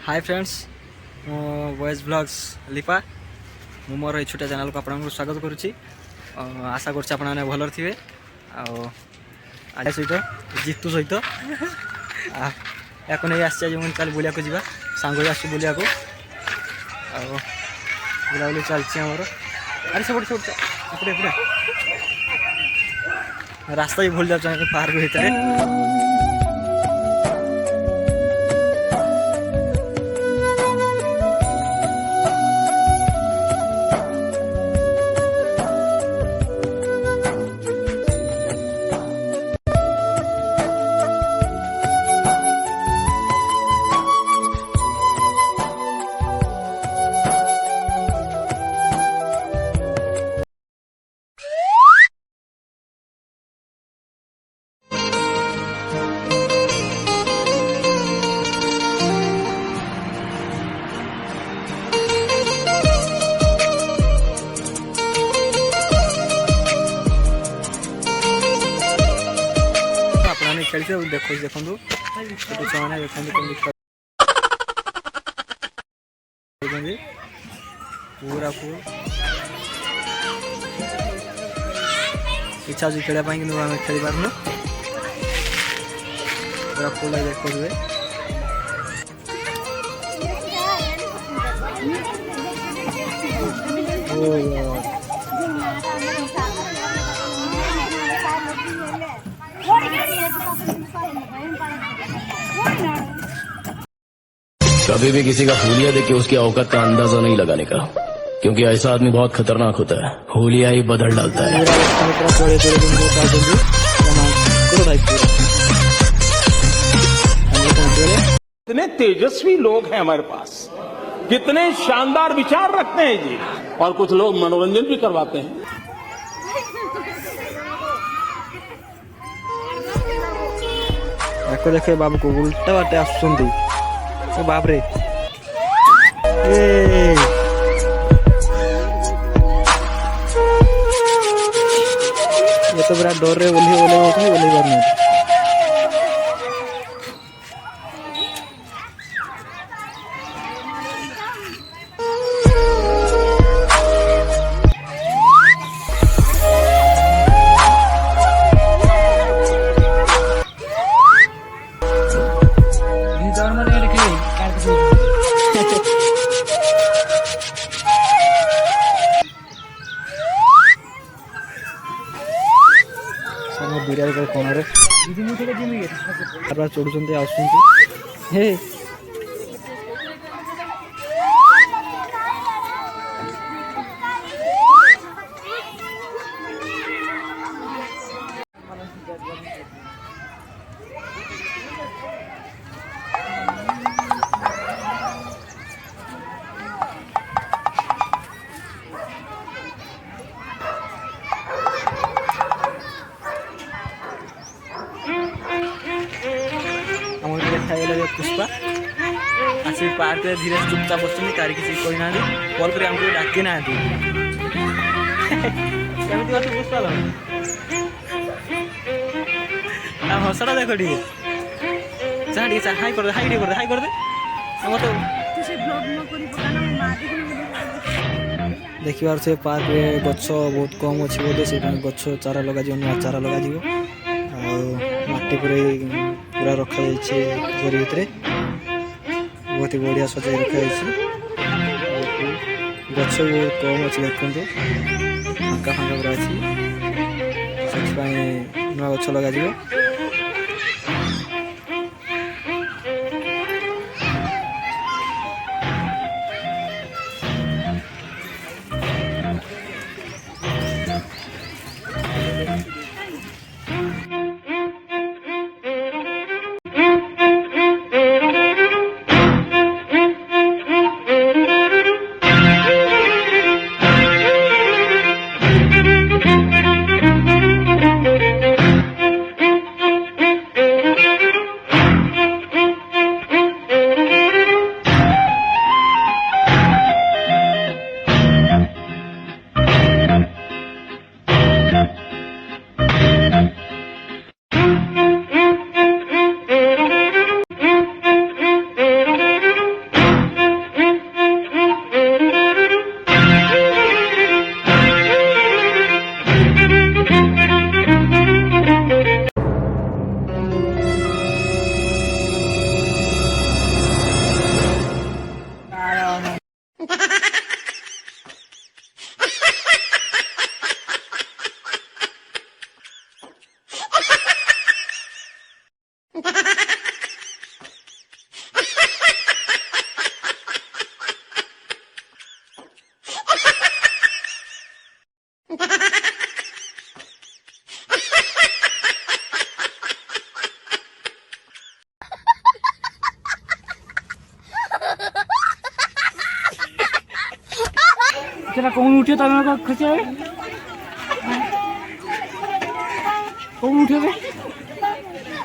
Hi friends voice blogs लिपा मु मोर ये छोटा चैनल को आपको स्वागत करुच्ची। आशा कर भल थे आज सहित जीतू सहित या नहीं आस चल बुलिया जा सांग आस बुलिया बुलाबुली चलती आमर अरे सब एपटे रास्ता भी भूल जाए पार्क भीतर। खेलते देखो देखो छोटे छुआ मैंने देखते पूरा फुल इच्छा अच्छी खेलने कि आम खेल पार्न पूरा फुल देखो कभी भी किसी का हुलिया देख के उसकी औकात का अंदाजा नहीं लगाने का, क्योंकि ऐसा आदमी बहुत खतरनाक होता है। हुलिया ही बदल डालता है। कितने तेजस्वी लोग हैं हमारे पास, कितने शानदार विचार रखते हैं जी, और कुछ लोग मनोरंजन भी करवाते हैं। देखे बाबू को उल्टा बाटे आसुंदी बाप रे ये तो पूरा डर रे ओली पार बिरार कोणरे चढ़ुंट आसुंट पुष्पा आसी पार्क धीरे चुपचाप बस कारी किसी कोई ना कल कर आमको डाकी ना पुष्पा हसटा देख टे हाई कर दे देखिबार से पार्क गछ बहुत कम अच्छे बोधे से गछ चारा लगा नुआ चारा लगा माटी पूरा रखा झोरी भितर बहुत ही बढ़िया सजाई रखा गछ बहुत कम अच्छे देखते फांका फांका पूरा अच्छी से नुआ गछ लग चला कौन उठे तो मेरे को खींचे कौन उठे बे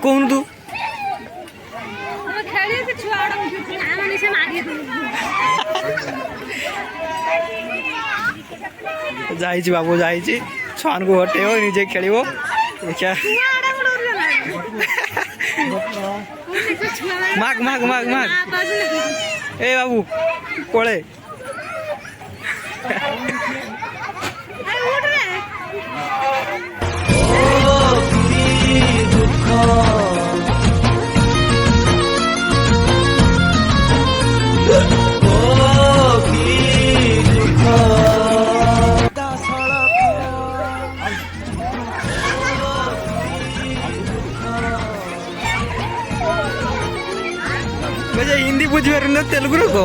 कोण तू जायची बाबू जायची छुआनको हटेव निजे खेलिव देखिया माग माग माग माग ए बाबू कोळे म्हणजे हिंदी बुझिपारुन तेलुगु को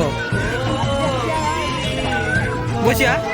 बुझिया